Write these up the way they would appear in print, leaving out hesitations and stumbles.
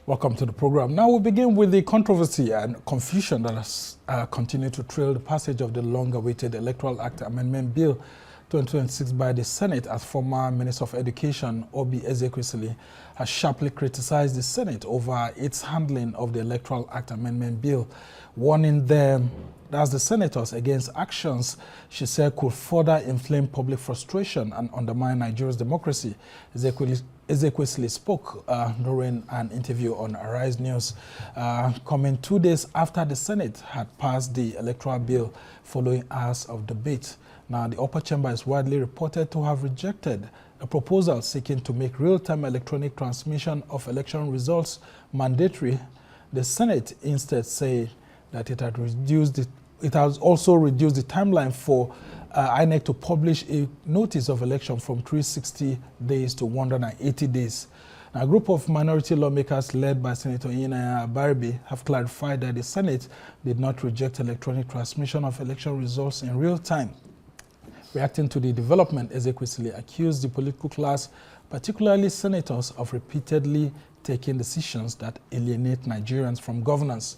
Welcome to the program. Now we begin with the controversy and confusion that has continued to trail the passage of the long-awaited Electoral Act Amendment Bill 2026 by the Senate, as former Minister of Education Obi Ezekwesili has sharply criticized the Senate over its handling of the Electoral Act Amendment Bill, warning them, as the senators, against actions she said could further inflame public frustration and undermine Nigeria's democracy. Ezekwesili spoke during an interview on Arise News, coming 2 days after the Senate had passed the electoral bill following hours of debate. Now, the upper chamber is widely reported to have rejected a proposal seeking to make real-time electronic transmission of election results mandatory. The Senate instead said that it has also reduced the timeline for INEC to publish a notice of election from 360 days to 180 days. Now, a group of minority lawmakers led by Senator Ina Baribe have clarified that the Senate did not reject electronic transmission of election results in real time. Reacting to the development, Ezekwesili accused the political class, particularly senators, of repeatedly taking decisions that alienate Nigerians from governance.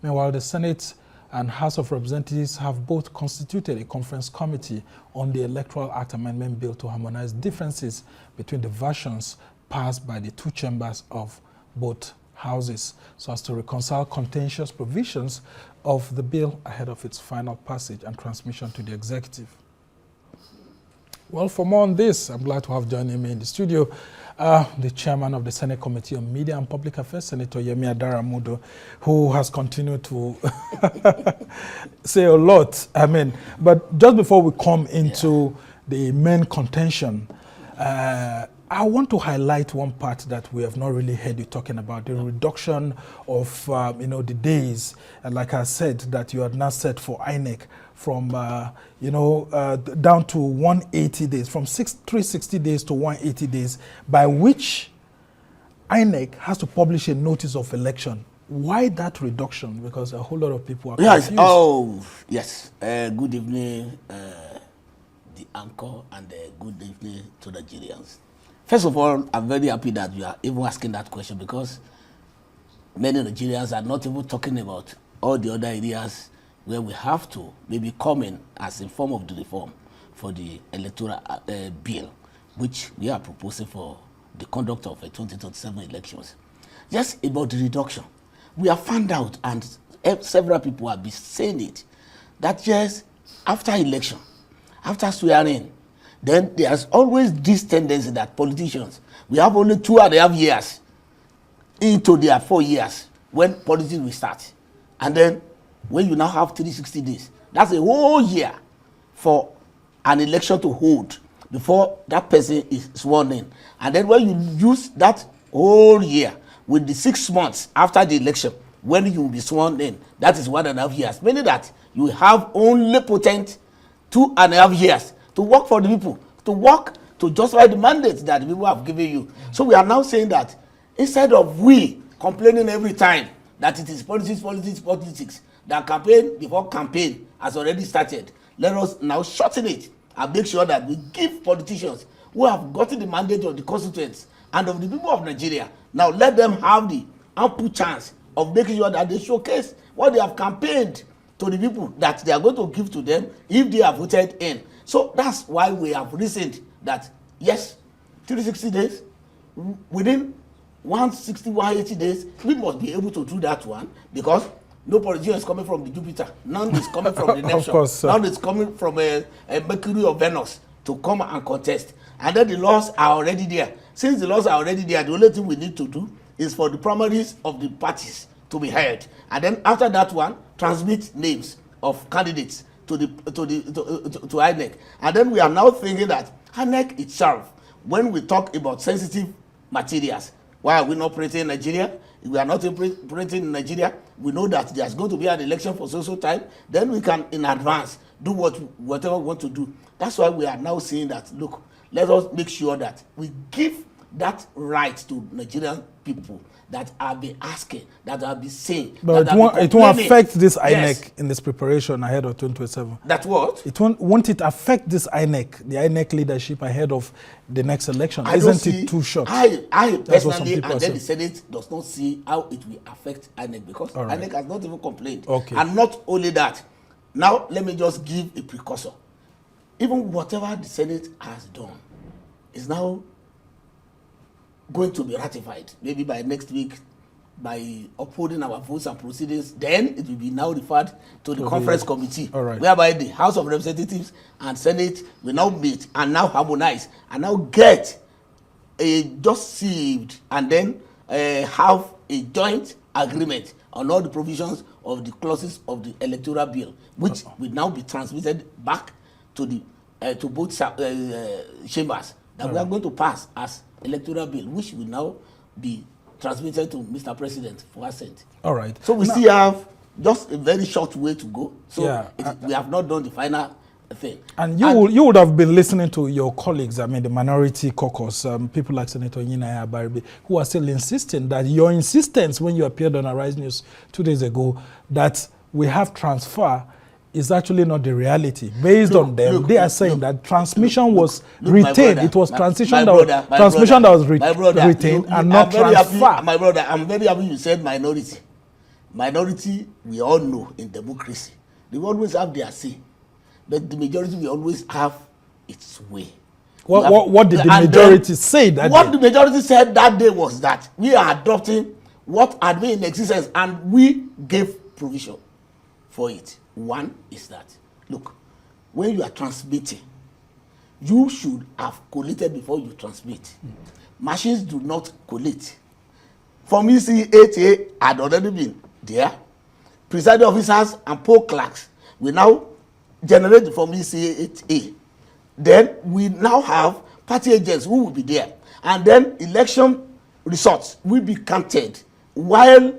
Meanwhile, the Senate and House of Representatives have both constituted a conference committee on the Electoral Act Amendment Bill to harmonize differences between the versions passed by the two chambers of both houses, so as to reconcile contentious provisions of the bill ahead of its final passage and transmission to the executive. Well, for more on this, I'm glad to have joining me in the studio the chairman of the Senate Committee on Media and Public Affairs, Senator Adaramodu, who has continued to say a lot. But just before we come into the main contention, I want to highlight one part that we have not really heard you talking about, the reduction of the days, and like I said, that you had now set for INEC from down to 180 days, from 360 days to 180 days, by which INEC has to publish a notice of election. Why that reduction? Because a whole lot of people are confused. Yes. Good evening, the anchor, and good evening to the Nigerians. First of all, I'm very happy that you are even asking that question, because many Nigerians are not even talking about all the other areas where we have to maybe come in as a form of the reform for the electoral bill, which we are proposing for the conduct of 2027 elections. Just about the reduction, we have found out, and several people have been saying it, that just after election, after swearing, then there's always this tendency that politicians, we have only 2.5 years into their 4 years when politics will start. And then when you now have 360 days, that's a whole year for an election to hold before that person is sworn in. And then when you use that whole year with the 6 months after the election, when you will be sworn in, that is 1.5 years, meaning that you have only potent 2.5 years to work for the people, to work to justify the mandate that the people have given you. So we are now saying that instead of we complaining every time that it is politics, that campaign before campaign has already started, let us now shorten it and make sure that we give politicians who have gotten the mandate of the constituents and of the people of Nigeria, now let them have the ample chance of making sure that they showcase what they have campaigned to the people that they are going to give to them if they are voted in. So that's why we have reasoned that, yes, 360 days, within 160, 180 days, we must be able to do that one, because no politician is coming from the Jupiter. None is coming from the Neptune. None is coming from a Mercury or Venus to come and contest. And then the laws are already there. Since the laws are already there, the only thing we need to do is for the primaries of the parties to be held. And then after that one, transmit names of candidates to INEC. And then we are now thinking that INEC itself, when we talk about sensitive materials, why are we not operating in Nigeria? If we are not operating in Nigeria, we know that there's going to be an election for so time, then we can in advance do whatever we want to do. That's why we are now saying that, look, let us make sure that we give that right to Nigerian people that have been asking, that have been saying. But it won't affect this INEC in this preparation ahead of 2027. That what? It won't it affect this INEC, the INEC leadership ahead of the next election? Isn't it too short? I personally, and then the Senate does not see how it will affect INEC, because INEC has not even complained. Okay. And not only that, now let me just give a precursor. Even whatever the Senate has done is now going to be ratified, maybe by next week, by upholding our votes and proceedings. Then it will be now referred to the conference committee, whereby the House of Representatives and Senate will now meet and now harmonize and now get a just sealed and then have a joint agreement on all the provisions of the clauses of the electoral bill, which will now be transmitted back to the to both chambers, that we are going to pass as electoral bill, which will now be transmitted to Mr. President for assent. All right. So we still have just a very short way to go. So we have not done the final thing. And you would have been listening to your colleagues, I mean the minority caucus, people like Senator Yinaya Abaribe, who are still insisting that your insistence when you appeared on Arise News 2 days ago that we have transfer is actually not the reality. Based on them, they are saying that transmission was retained. It was transmission that was retained and not transfer. My brother, I'm very happy you said minority. Minority, we all know in democracy, they always have their say. But the majority will always have its way. What did the majority say that day? What the majority said that day was that we are adopting what had been in existence and we gave provision for it. One is that, look, when you are transmitting, you should have collated before you transmit. Machines do not collate. From EC8A had already been there. Presiding officers and poll clerks will now generate from EC8A. Then we now have party agents who will be there. And then election results will be counted while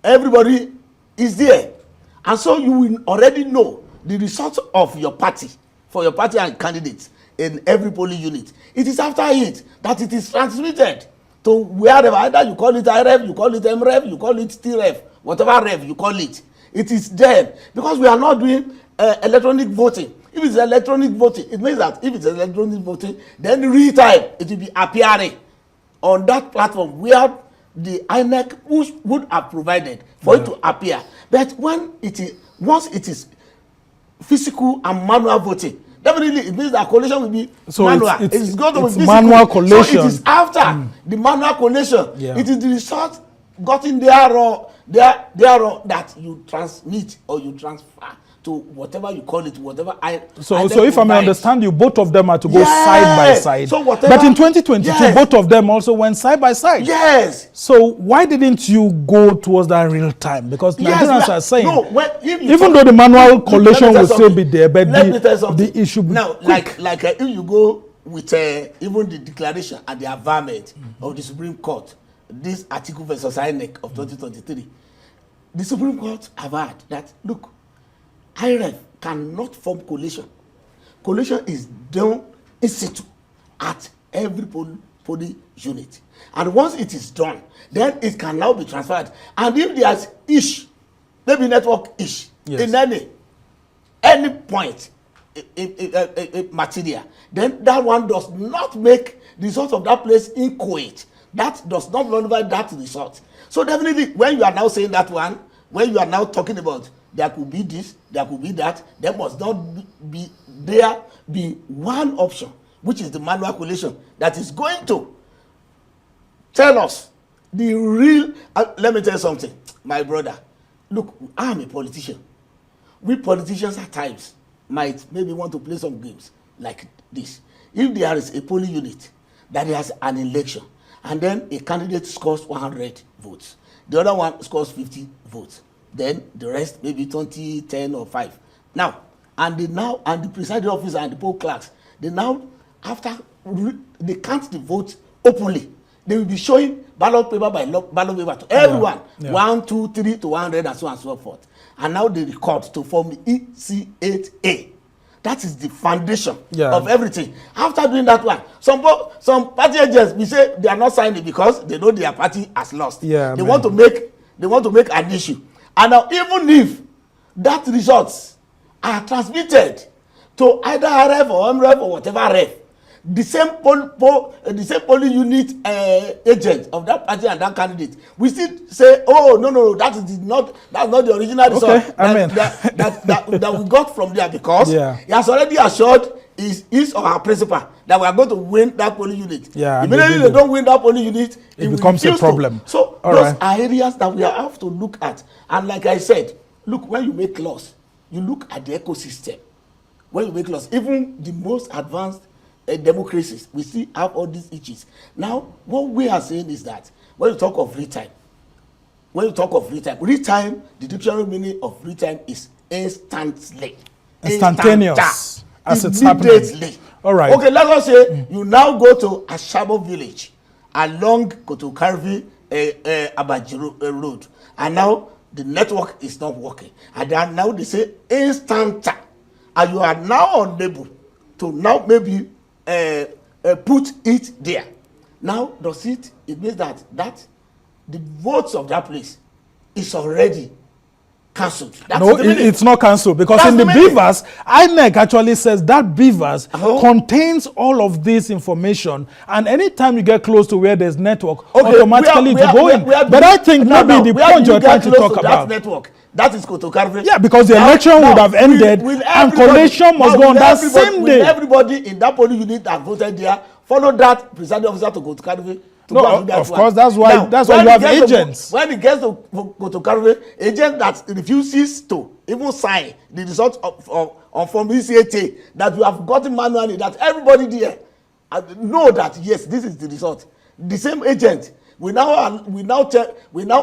everybody is there. And so you will already know the result of your party, for your party and candidates in every polling unit. It is after it that it is transmitted to wherever, either you call it IREF, you call it MREF, you call it TREF, whatever REF you call it. It is there because we are not doing electronic voting. If it's electronic voting, it means that if it's electronic voting, then the real time it will be appearing on that platform where the INEC would have provided for it to appear. But when it is, once it is physical and manual voting, definitely it means that collation will be manual. It's going to be physical. Manual collation. So it is after the manual collation. It is the result gotten thereof that you transmit or you transfer to whatever you call it, whatever so if I may understand you, both of them are to go side by side. So whatever, but in 2022, both of them also went side by side. Yes. So why didn't you go towards that real time? Because Nigerians are saying, even though the manual collation will still be there, but the issue now, like if you go with even the declaration and the environment of the Supreme Court, this article versus INEC of 2023, the Supreme Court have heard that, look, IREF cannot form coalition. Coalition is done in situ at every polling unit. And once it is done, then it can now be transferred. And if there's maybe network in any point, material, then that one does not make the result of that place inchoate. That does not nullify that result. So definitely, when you are now saying that one, when you are now talking about there could be this, there could be that, there must not be one option, which is the manual collation, that is going to tell us the real. Let me tell you something, my brother. Look, I am a politician. We politicians at times might maybe want to play some games like this. If there is a polling unit that has an election, and then a candidate scores 100 votes, the other one scores 50 votes. Then the rest maybe 20, 10 or 5. Now, and the presiding officer and the poll clerks, they now, after they count the votes openly, they will be showing ballot paper by ballot paper to everyone. 1, 2, 3 to 100 and so on and so forth. And now they record to form EC8A. That is the foundation of everything. After doing that one, some party agents, we say they are not signing because they know their party has lost. They want to make an issue. And now, even if that results are transmitted to either RF or MRF or whatever ref, the same polling unit agent of that party and that candidate, we still say, oh no, that's not the original result that we got from there, because he has already assured his or her principal that we are going to win that polling unit. Immediately they don't win that polling unit, it becomes a problem. So those are areas that we have to look at. And like I said, look, when you make laws, you look at the ecosystem. When you make laws, even the most advanced democracies, we still have all these issues. Now, what we are saying is that when you talk of real time, the dictionary meaning of real time is instantly. Instantaneous. As it's happening. All right. Okay, let us say you now go to Ashabo village along Kotokarvi Abaji road, and now the network is not working. And then now they say instant, and you are now unable to now maybe put it there. Now it means that the votes of that place is already cancelled. No, it's not cancelled, because in the beavers, INEC actually says that beavers contains all of this information, and anytime you get close to where there's network, automatically it will go in. But I think maybe the point you're trying to talk about, network, that is Kotokarve. Yeah, because the election would have ended and collation must go on that same day. Everybody in that polling unit that voted there follow that presiding officer to Kotokarve. No, of course, that's why you have agents. When it gets to Kotokarve, agent that refuses to even sign the result of from ECAT that you have gotten manually, that everybody there know that yes, this is the result. The same agent we now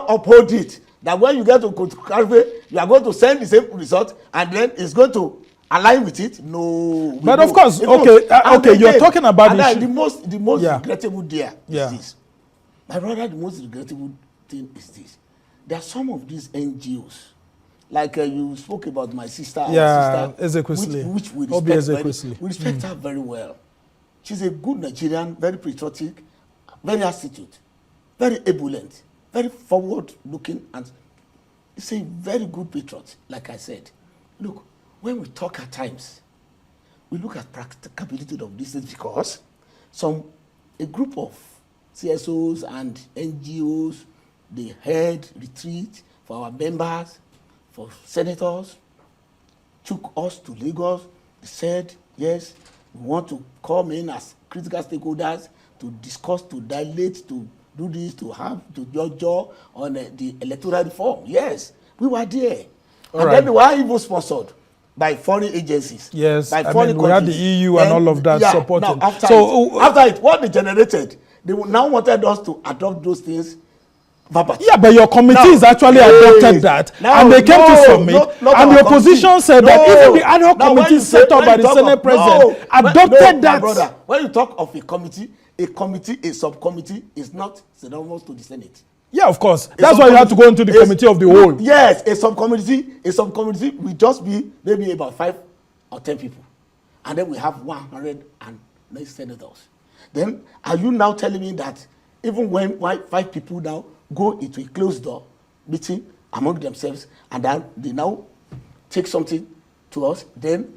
uphold it, that when you get to Kotokarve, you are going to send the same result and then it's going to align with it. No, but of course, okay, you're talking about the most regrettable there is this. My brother, the most regrettable thing is this. There are some of these NGOs, like you spoke about my sister, which we respect her very well. She's a good Nigerian, very patriotic, very astute, very ebullient, very forward-looking, and it's a very good patriot, like I said. Look, when we talk at times, we look at practicability of these things, because a group of CSOs and NGOs, they held retreat for our members, for senators, took us to Lagos. They said, yes, we want to come in as critical stakeholders to discuss, to dilate, to do this, to judge on the electoral reform. Yes, we were there. Then we were even sponsored by foreign agencies. Yes, by foreign countries. We had the EU and all of that supporting. Now, after it, what they generated, they now wanted us to adopt those things verbatim. Yeah, but your committee actually adopted that, and they came to submit, and the opposition said that even the ad hoc committee set up by the Senate President adopted that. Brother, when you talk of a committee, a subcommittee is not synonymous to the Senate. Yeah, of course. That's why you have to go into the committee of the whole. Yes, a subcommittee will just be maybe about 5 or 10 people. And then we have 109 senators. Then are you now telling me that even when 5 people now go into a closed door meeting among themselves, and then they now take something to us, then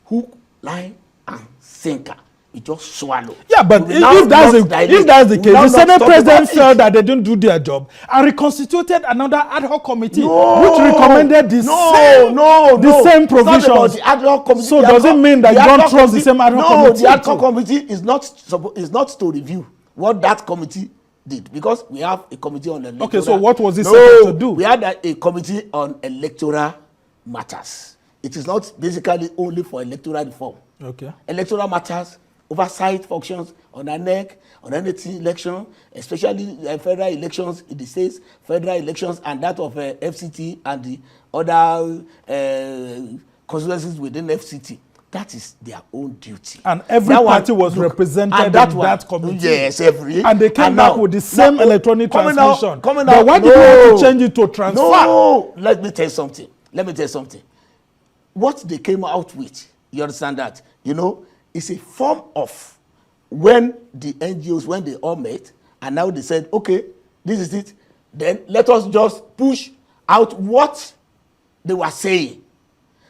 hook, line, and sinker, we just swallow. Yeah, but if that's the case, the Senate President felt that they didn't do their job and reconstituted another ad hoc committee which recommended the same provisions. So does it mean that you don't trust the same ad hoc committee? No, the ad hoc committee is not to review what that committee did, because we have a committee on electoral. Okay, so what was it supposed to do? We had a committee on electoral matters. It is not basically only for electoral reform. Okay. Electoral matters, oversight functions on ANEC, on NASS election, especially federal elections in the states, federal elections, and that of FCT and the other constituencies within FCT. That is their own duty. And every party was represented in that committee. Yes, every. And they came back with the same electronic transmission. But why did you have to change it to transfer? No, let me tell you something. What they came out with You understand that? You know, it's a form of when the NGOs, when they all met, and now they said, okay, this is it. Then let us just push out what they were saying.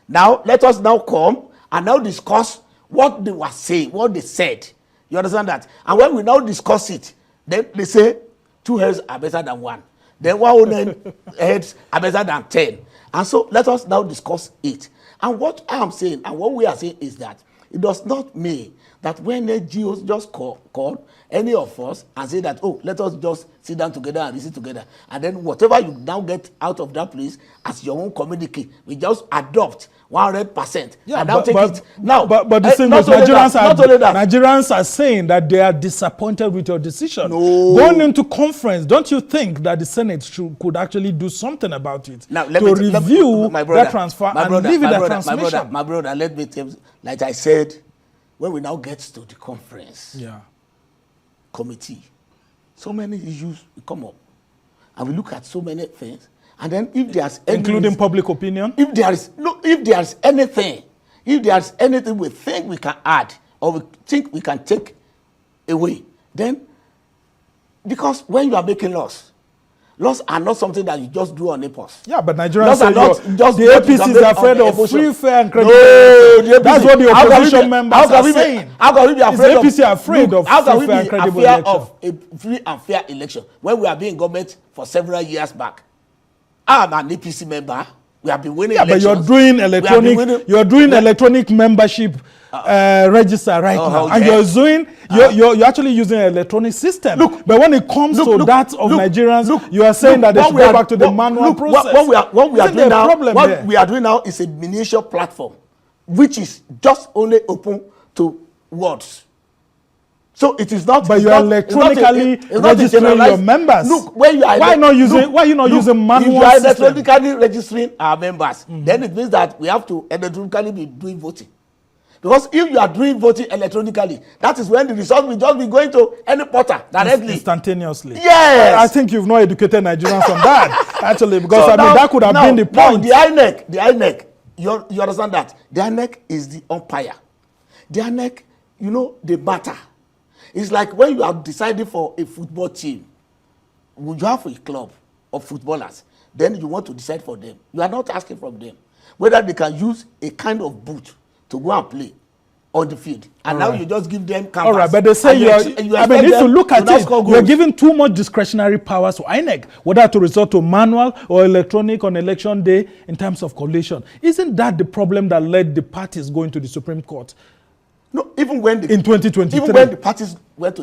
Now, let us now come and now discuss what they were saying, what they said. You understand that? And when we now discuss it, then they say 2 heads are better than 1. Then 100 heads are better than 10. And so let us now discuss it. And what I am saying, and what we are saying is that it does not mean that when NGOs just call any of us and say that, oh, let us just sit down together and listen together. And then whatever you now get out of that place as your own communique, we just adopt 100%. Yeah, and now take it. Now, but the thing is, Nigerians are saying that they are disappointed with your decision. No. Going into conference, don't you think that the Senate could actually do something about it? Now, review that transfer and leave it at transmission? My brother, let me tell you, like I said, when we now get to the conference committee, so many issues come up. And we look at so many things. And then if there's including public opinion, if there's anything we think we can add or we think we can take away, then because when you are making laws are not something that you just do on impulse. Yeah, but Nigerians say the APC is afraid of free, fair, and credible. No, that's what the opposition members are saying. How can we be afraid of APC afraid of free, fair, and credible election? Of a free and fair election when we have been in government for several years back? I'm an APC member. We have been winning elections. But you're doing electronic membership register right now, and you're actually using an electronic system. But when it comes to that of Nigerians, you are saying that they should go back to the manual process. What we are doing now is a miniature platform, which is just only open to words. So it is not. But you are electronically registering your members. Look, when you are why are you not using manual? If you are electronically registering our members, then it means that we have to electronically be doing voting. Because if you are doing voting electronically, that is when the result will just be going to any portal directly. Instantaneously. Yes. I think you've not educated Nigerians on that, actually, because so that could have been the point. Now, the INEC, you understand that? The INEC is the umpire. The INEC, the matter. It's like when you are deciding for a football team, you have a club of footballers, then you want to decide for them. You are not asking from them whether they can use a kind of boot to go and play on the field. And now you just give them canvas. All right, but they say if you look at it, you're giving too much discretionary powers to INEC, whether to resort to manual or electronic on election day in terms of collation. Isn't that the problem that led the parties going to the Supreme Court? No, even when in 2023, even when the parties went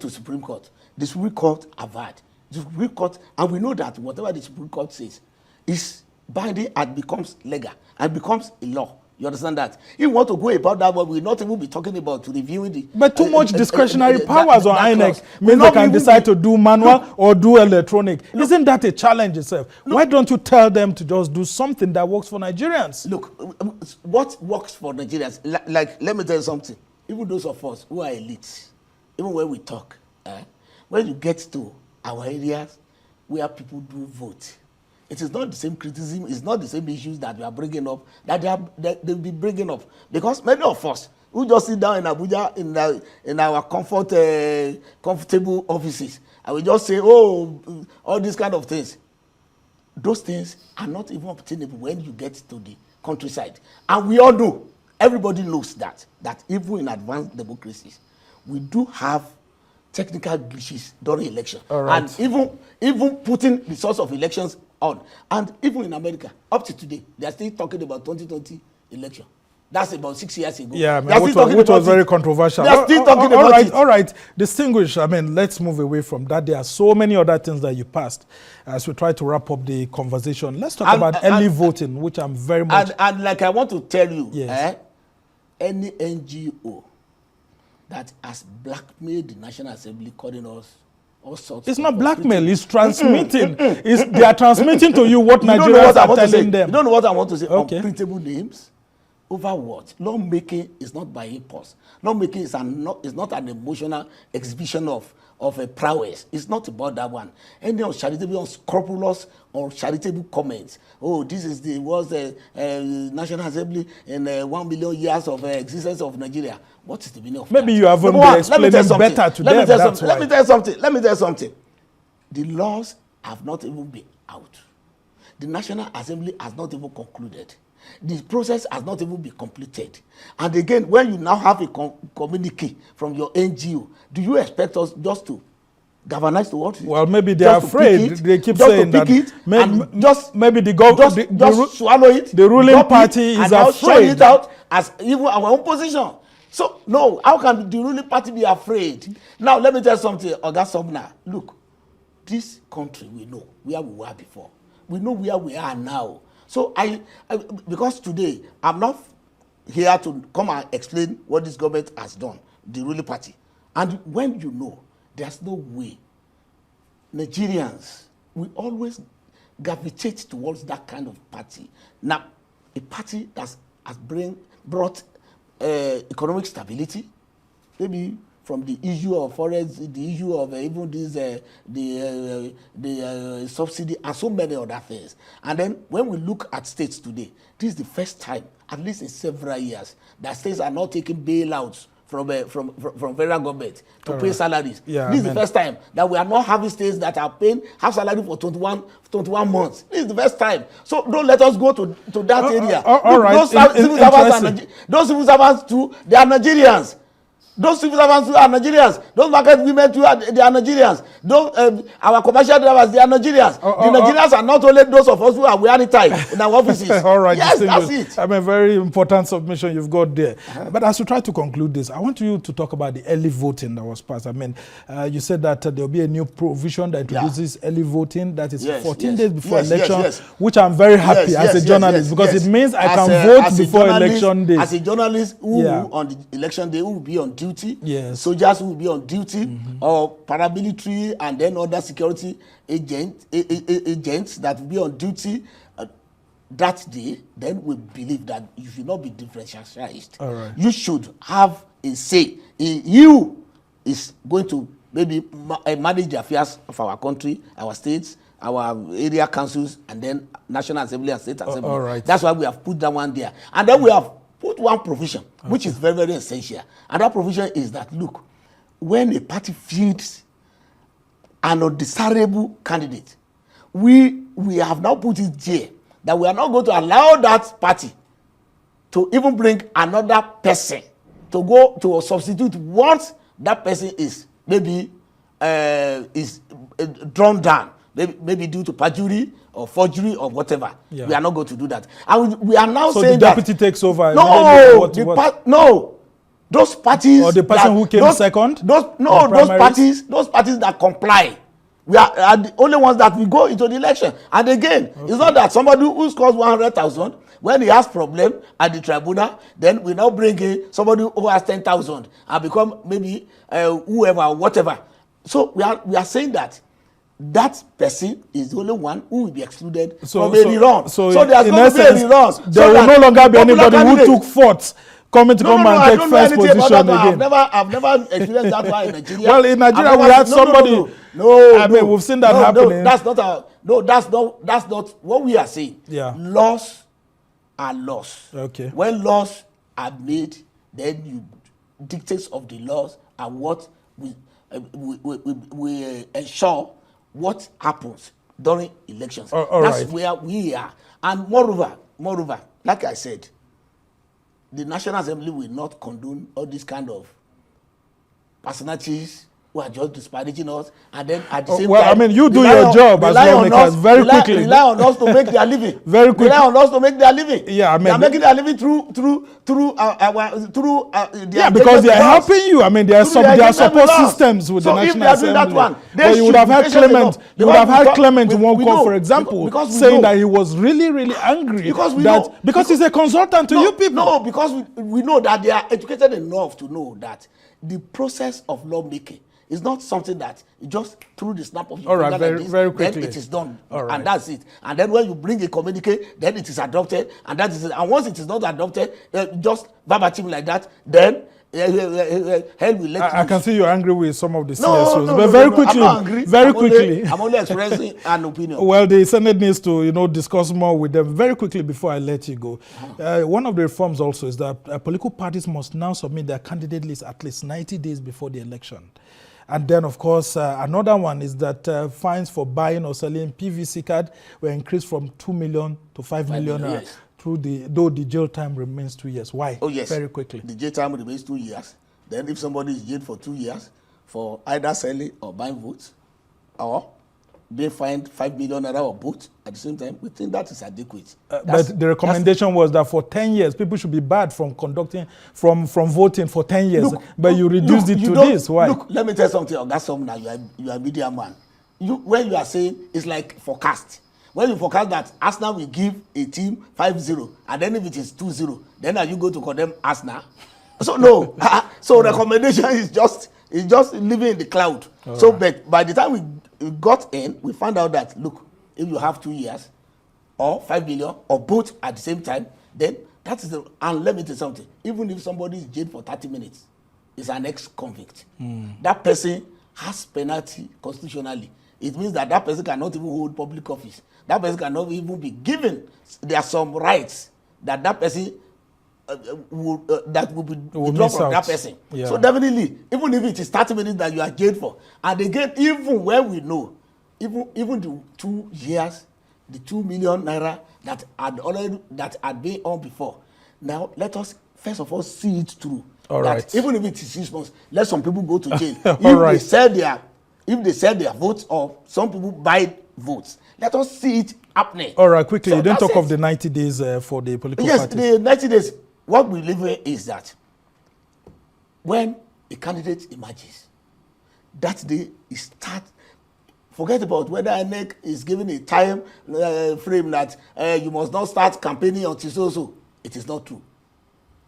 to Supreme Court, the Supreme Court averred. The Supreme Court, and we know that whatever the Supreme Court says is binding and becomes legal and becomes a law. You understand that? If you want to go about that, but we'll not even be talking about reviewing the. But too much discretionary powers on INEC means they can decide to do manual or do electronic. Isn't that a challenge itself? Why don't you tell them to just do something that works for Nigerians? Look, what works for Nigerians? Like, let me tell you something. Even those of us who are elites, even when we talk, when you get to our areas where people do vote, it is not the same criticism, it's not the same issues that we are bringing up, that they'll be bringing up. Because many of us who just sit down in Abuja in our comfortable offices, and we just say, oh, all these kind of things. Those things are not even obtainable when you get to the countryside. And we all know, everybody knows that even in advanced democracies, we do have technical glitches during election. Right. And even putting the source of elections on. And even in America, up to today, they are still talking about 2020 election. That's about 6 years ago. Yeah, which was very controversial. They are still talking about it. All right. Distinguished, let's move away from that. There are so many other things that you passed. As we try to wrap up the conversation, let's talk about early voting, which I'm very much... And like I want to tell you, yes. Any NGO that has blackmailed the National Assembly, calling us all sorts. It's not blackmail, it's transmitting. They are transmitting to you what Nigerians are telling them. You don't know what I want to say. Okay. Unprintable names. Over what? Lawmaking is not by impulse. Lawmaking is not an emotional exhibition of of a prowess. It's not about that one. Any uncharitable, unscrupulous, or charitable comments. Oh, this is the National Assembly in 1 million years of existence of Nigeria. What is the meaning of that? Maybe you haven't been explaining better to them. Let me tell you something. The laws have not even been out. The National Assembly has not even concluded. The process has not even been completed. And again, when you now have a communique from your NGO, do you expect us just to galvanize the what? Well, maybe they're afraid. They keep saying that maybe just swallow it. The ruling party is afraid. It out as even our own position. So no, how can the ruling party be afraid? Now let me tell you something, Oga Sobna. Look, this country, we know where we were before. We know where we are now. So I because today I'm not here to come and explain what this government has done, the ruling party. And when you know, there's no way Nigerians will always gravitate towards that kind of party. Now, a party that has brought economic stability, maybe from the issue of forex, the issue of even this the subsidy and so many other things. And then when we look at states today, this is the first time, at least in several years, that states are not taking bailouts from federal government to pay salaries. Yeah, this is the first time that we are not having states that are paying half salary for 21 months. This is the first time. So don't let us go to that area. All right. Those civil servants too, they are Nigerians. Those civil servants are Nigerians. Those market women too, they are Nigerians. Those our commercial drivers, they are Nigerians. The Nigerians are not only those of us who are wearing tie in our offices. All right, yes, that's it. I mean, very important submission you've got there. But as we try to conclude this, I want you to talk about the early voting that was passed. I mean, you said that there will be a new provision that introduces early voting, that is 14 days before election, which I'm very happy as a journalist because it means I can vote before election day. As a journalist who on the election day will be on duty, soldiers who will be on duty, or paramilitary and then other security agents that will be on duty that day, then we believe that you should not be differentialized. Right. You should have a say. You is going to maybe manage the affairs of our country, our states, our area councils, and then National Assembly and State Assembly. All right. That's why we have put that one there. And then we have put one provision, which is very, very essential. And that provision is that, look, when a party fields an undesirable candidate, we have now put it there that we are not going to allow that party to even bring another person to go to substitute once that person is maybe drawn down, maybe due to perjury or forgery or whatever. We are not going to do that. And we are now saying that the deputy takes over. No, those parties or the person who came second. Those parties that comply. We are the only ones that will go into the election. And again, it's not that somebody who scores 100,000 when he has problem at the tribunal, then we now bring in somebody who has 10,000 and become maybe whoever or whatever. So we are saying that person is the only one who will be excluded from a rerun. So there's going to be a rerun. There will no longer be anybody who took fourth coming to come and take first position again. I've never experienced that one in Nigeria. Well, in Nigeria, we had somebody. I mean, we've seen that happening. That's not what we are saying. Laws are laws. Okay. When laws are made, then dictates of the laws are what we ensure what happens during elections. That's where we are. And moreover, like I said, the National Assembly will not condone all these kind of personalities who are just disparaging us, and then at the same time, I mean, you do your job as lawmakers very quickly. Rely on us to make their living. Very quickly. Rely on us to make their living. Yeah, I mean, they are making their living through because they are helping you. I mean, there are support systems with the National Assembly. That one, but you would have had Clement. You would have had Clement in one call, for example, saying that he was really, really angry because he's a consultant to you people. No, because we know that they are educated enough to know that the process of lawmaking is not something that just through the snap of your finger very quickly. Then it is done, and that's it. And then when you bring a communique, then it is adopted, and that is it. And once it is not adopted, just verbatim like that, then hell will let I can see you're angry with some of the No, CSOs, no, but no, very no, quickly, I'm not angry. very quickly. I'm only expressing an opinion. Well, the Senate needs to, discuss more with them very quickly before I let you go. One of the reforms also is that political parties must now submit their candidate list at least 90 days before the election. And then, of course, another one is that fines for buying or selling PVC card were increased from 2 million to 5 million. Yes. Though the jail time remains 2 years. Why? Oh, yes. Very quickly. The jail time remains 2 years. Then if somebody is jailed for 2 years for either selling or buying votes or being fined 5 million naira or both at the same time, we think that is adequate. But the recommendation was that for 10 years, people should be barred from from voting for 10 years. But you reduced it to this. Why? Look, let me tell you something. Now you are a media man. When you are saying it's like forecast. When you forecast that Arsenal will give a team 5-0, and then if it is 2-0, then are you going to condemn Arsenal? So no. So recommendation is just living in the cloud. All so, right. But by the time we got in, we found out that look, if you have 2 years or 5 million or both at the same time, then that is the. And let me tell you something. Even if somebody is jailed for 30 minutes, is an ex-convict. That person has penalty constitutionally. It means that person cannot even hold public office. That person cannot even be given. There are some rights that person that will be withdrawn from that person. Yeah. So definitely, even if it is 30 minutes that you are jailed for, and again, even when we know, even the 2 years, the 2 million naira that had been on before. Now let us first of all see it through. All right. Even if it is 6 months, let some people go to jail. If they sell their votes or some people buy votes, let us see it happening. All right, quickly. So you didn't talk of the 90 days for the political parties. Yes, the 90 days. What we live in is that when a candidate emerges, that day is start. Forget about whether INEC is given a time frame that you must not start campaigning until so. It is not true.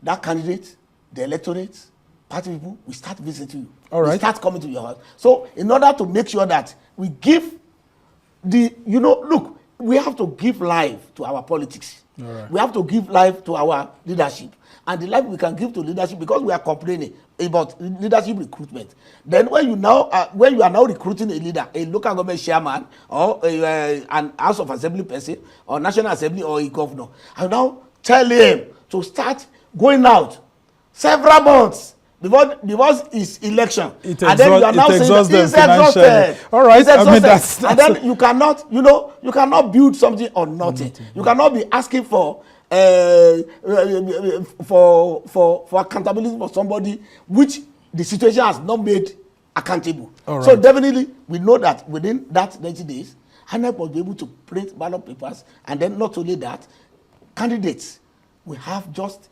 That candidate, the electorate, party people, we start visiting you. All right. We start coming to your house. So in order to make sure that we give look, we have to give life to our politics. All right. We have to give life to our leadership. And the life we can give to leadership, because we are complaining about leadership recruitment. Then when you are now recruiting a leader, a local government chairman, or an House of Assembly person, or National Assembly, or a governor, I now tell him to start going out several months because it's election. And then you are now saying that it's exhausted. All right. It's exhausted. I mean, that's and then you cannot build something on nothing. You cannot be asking for accountability for somebody which the situation has not made accountable. Right. So definitely we know that within that 90 days, INEC will be able to print ballot papers, and then not only that, candidates will have just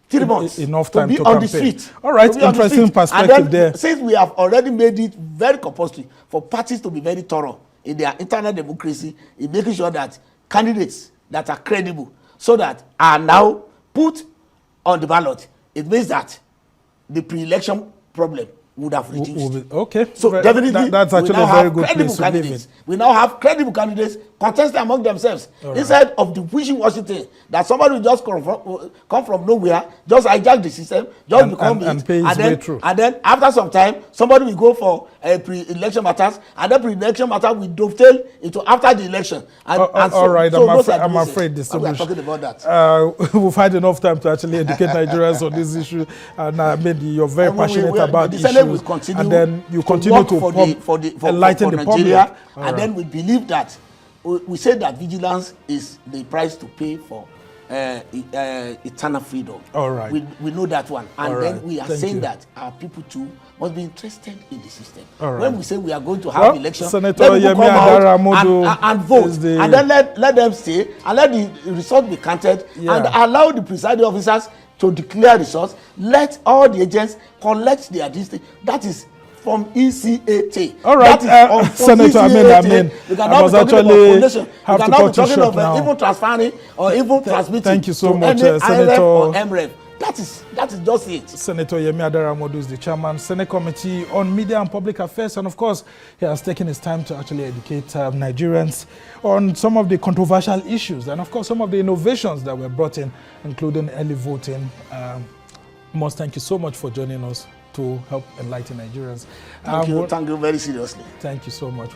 3 months enough time to be to on campaign. The street. All right, interesting perspective there. Since we have already made it very compulsory for parties to be very thorough in their internal democracy, in making sure that candidates that are credible, so that are now put on the ballot, it means that the pre-election problem would have reduced. Okay. So definitely, that's actually a very good place to live in. We now have credible candidates contesting among themselves. Right. Instead of the wishy-washy thing that somebody will just come from nowhere, just hijack the system, just become and then after some time, somebody will go for pre-election matters, and then pre-election matter will dovetail into after the election. All right, I'm afraid this we are talking about that. We've had enough time to actually educate Nigerians on this issue, and I mean, you're very passionate about the issue. And then you continue to enlighten the Nigeria, and then we believe that we say that vigilance is the price to pay for eternal freedom. All right. We know that one, and then we are saying that our people too must be interested in the system. All right. When we say we are going to have elections, Senator let people come Adaramodu out and vote, and then let them stay and let the results be counted, and allow the presiding officers to declare results. Let all the agents collect their district. That is from ECAT. All right, Senator Amin. We cannot be talking about foundation. We cannot be talking of even transferring or even transmitting. Thank you so much, Senator. Or MREF. That is just it. Senator Yemi Adaramodu is the chairman, Senate Committee on Media and Public Affairs, and of course, he has taken his time to actually educate Nigerians on some of the controversial issues, and of course, some of the innovations that were brought in, including early voting. Moss, thank you so much for joining us to help enlighten Nigerians. Thank you very seriously. Thank you so much.